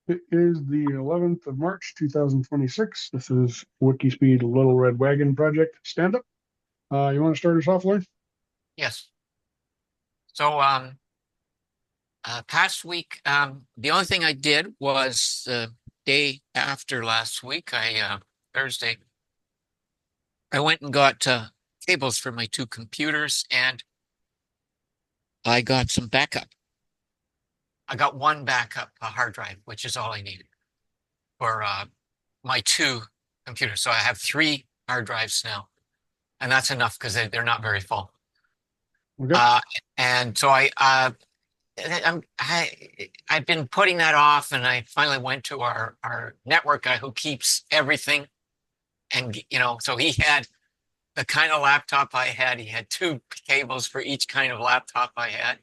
It is the 11th of March, 2026. This is WIKISPEED Little Red Wagon Project Stand-Up. You want to start us off, Lloyd? Yes. So, past week, the only thing I did was the day after last week, Thursday, I went and got cables for my two computers and I got some backup. I got one backup hard drive, which is all I needed for my two computers. So I have three hard drives now, and that's enough because they're not very full. Okay. Uh, and so I've been putting that off, and I finally went to our network guy who keeps everything. And so he had the kind of laptop I had. He had two cables for each kind of laptop I had.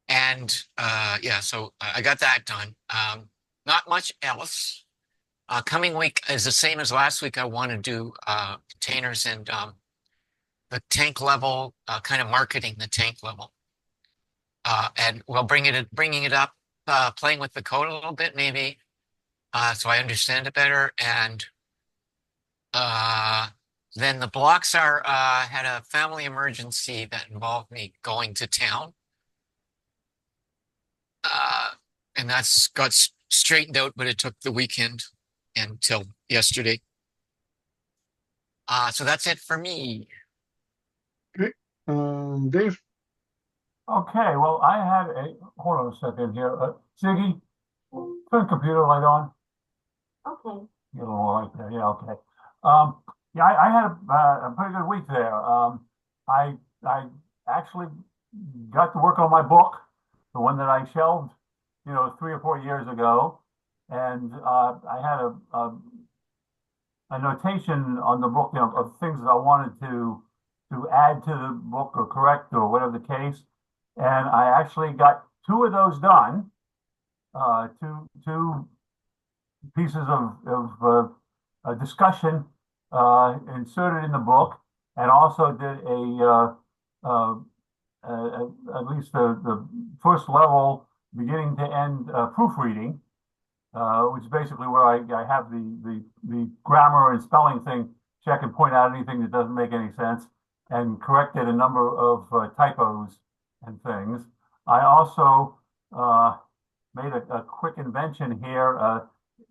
And yeah, so I got that done. Not much else. Coming week is the same as last week. I want to do containers and the tank level, kind of marketing the tank level. And we'll bringing it up, playing with the code a little bit, maybe, so I understand it better. And uh, then the blocks are had a family emergency that involved me going to town, uh, and that's got straightened out, but it took the weekend until yesterday. So that's it for me. Okay. Dave? Okay, well, I had hold on a second here. Ziggy, turn computer light on. Okay. Get a little light there. Yeah, okay. Yeah, I had a pretty good week there. I actually got to work on my book, the one that I shelved, 3 or 4 years ago, and I had a notation on the book, of things that I wanted to add to the book or correct or whatever the case. And I actually got two of those done, two pieces of discussion inserted in the book, and also did at least the first level, beginning to end proofreading, which is basically where I have the grammar and spelling thing check and point out anything that doesn't make any sense, and corrected a number of typos and things. I also made a quick invention here.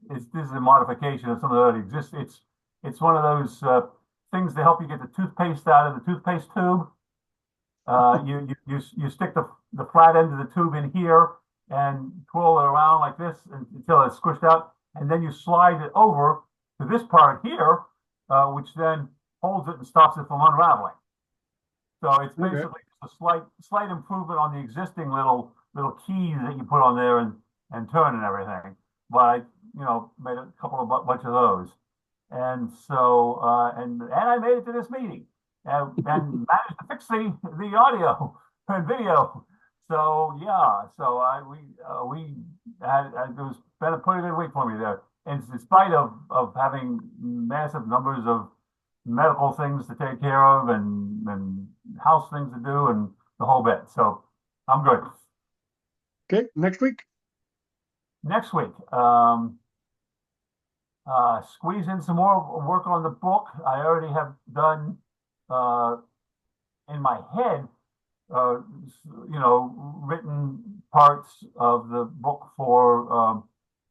This is a modification of something that already exists. It's one of those things to help you get the toothpaste out of the toothpaste tube. You stick the flat end of the tube in here and twirl it around like this until it's squished out, and then you slide it over to this part here, which then holds it and stops it from unraveling. So it's basically a slight improvement on the existing little keys that you put on there and turn and everything. But I made a couple of bunch of those, and so and I made it to this meeting and managed to fix the audio and video. So yeah, so we had it was been a pretty good week for me there, and in spite of having massive numbers of medical things to take care of and house things to do and the whole bit. So I'm good. Okay, next week. Next week, squeeze in some more work on the book. I already have done in my head, written parts of the book for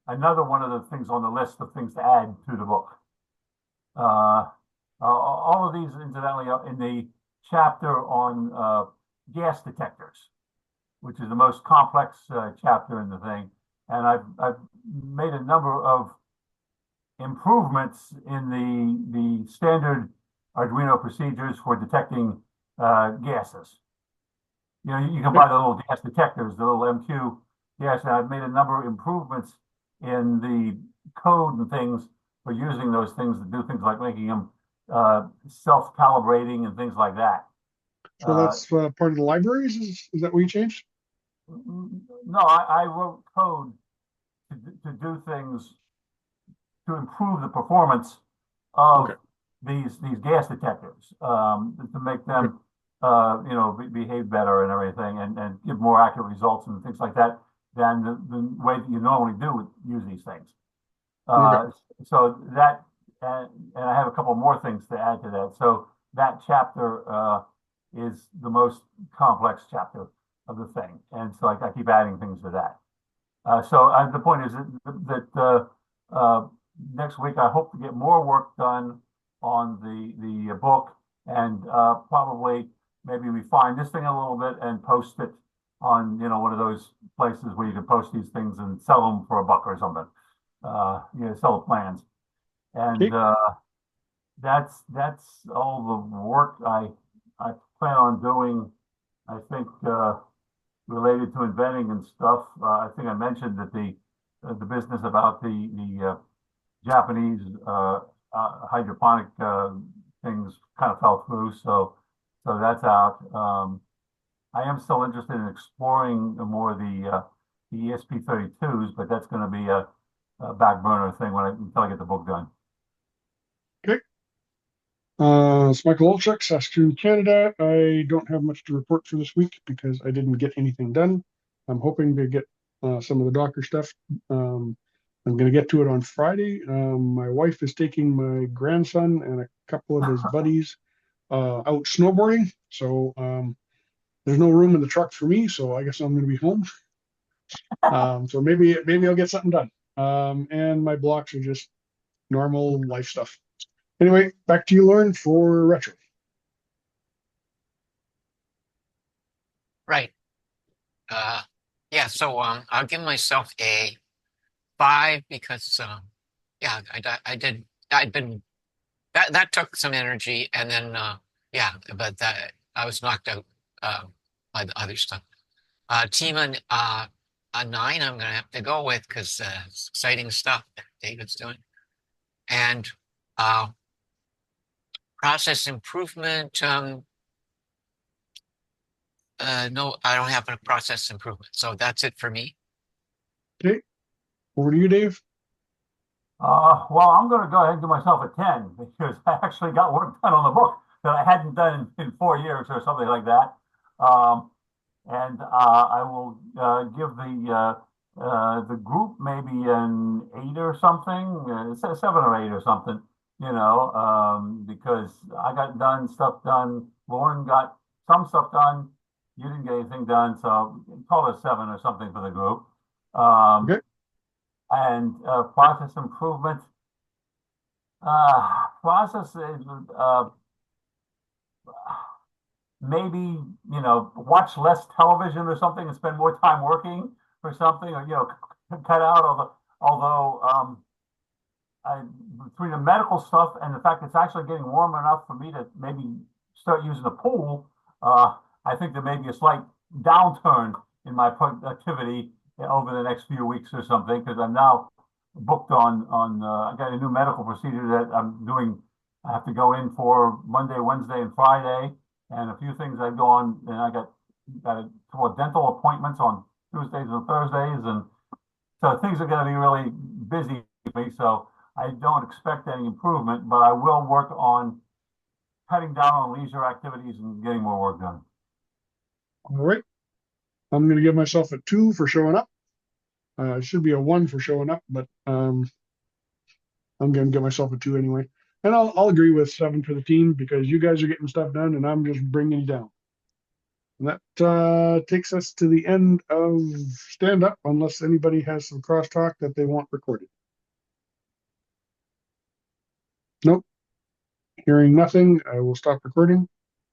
another one of the things on the list of things to add to the book. All of these, incidentally, are in the chapter on gas detectors, which is the most complex chapter in the thing. And I've made a number of improvements in the standard Arduino procedures for detecting gases. You can buy the little gas detectors, the little MQ gas, and I've made a number of improvements in the code and things for using those things to do things like making them self-calibrating and things like that. So that's part of the libraries? Is that what you changed? No, I wrote code to do things to improve the performance of these gas detectors, to make them behave better and everything, and give more accurate results and things like that than the way that you normally use these things. Okay. So that, and I have a couple more things to add to that. So that chapter is the most complex chapter of the thing, and so I keep adding things to that. The point is that next week I hope to get more work done on the book, and probably maybe refine this thing a little bit and post it on one of those places where you can post these things and sell them for $1 or something. Sell the plans, and Okay. that's all the work I plan on doing. I think related to inventing and stuff. I think I mentioned that the business about the Japanese hydroponic things kind of fell through, so that's out. I am still interested in exploring more the ESP32s, but that's going to be a back burner thing until I get the book done. Okay. It's Michael Olchuk, Saskatoon, Canada. I don't have much to report for this week because I didn't get anything done. I'm hoping to get some of the Docker stuff. I'm going to get to it on Friday. My wife is taking my grandson and a couple of his buddies out snowboarding. So there's no room in the truck for me, so I guess I'm going to be home. So maybe I'll get something done. And my blocks are just normal life stuff. Anyway, back to you, Lauren, for retro. Right. Yeah, so I'll give myself a 5 because yeah, I'd been that took some energy, and then yeah, but that I was knocked out by the other stuff. Team a 9 I'm gonna have to go with because it's exciting stuff that David's doing. And process improvement, no, I don't have a process improvement, so that's it for me. Okay, over to you, Dave. Well, I'm going to go ahead and give myself a 10 because I actually got work done on the book that I hadn't done in 4 years or something like that. And I will give the group maybe an 8 or something, 7 or 8 or something, because I got stuff done. Lauren got some stuff done. You didn't get anything done, so call it a 7 or something for the group. Okay. And process improvement. Process maybe watch less television or something and spend more time working or something, or cut out although between the medical stuff and the fact it's actually getting warm enough for me to maybe start using a pool, I think there may be a slight downturn in my productivity over the next few weeks or something, because I'm now booked on I got a new medical procedure that I'm doing. I have to go in for Monday, Wednesday, and Friday, and a few things I go on, and I got a couple of dental appointments on Tuesdays and Thursdays, and so things are going to be really busy for me. So I don't expect any improvement, but I will work on cutting down on leisure activities and getting more work done. All right. I'm going to give myself a 2 for showing up. It should be a 1 for showing up, but I'm going to give myself a 2 anyway. And I'll agree with 7 for the team because you guys are getting stuff done and I'm just bringing you down. And that takes us to the end of Stand Up, unless anybody has some crosstalk that they want recorded. Nope. Hearing nothing, I will stop recording.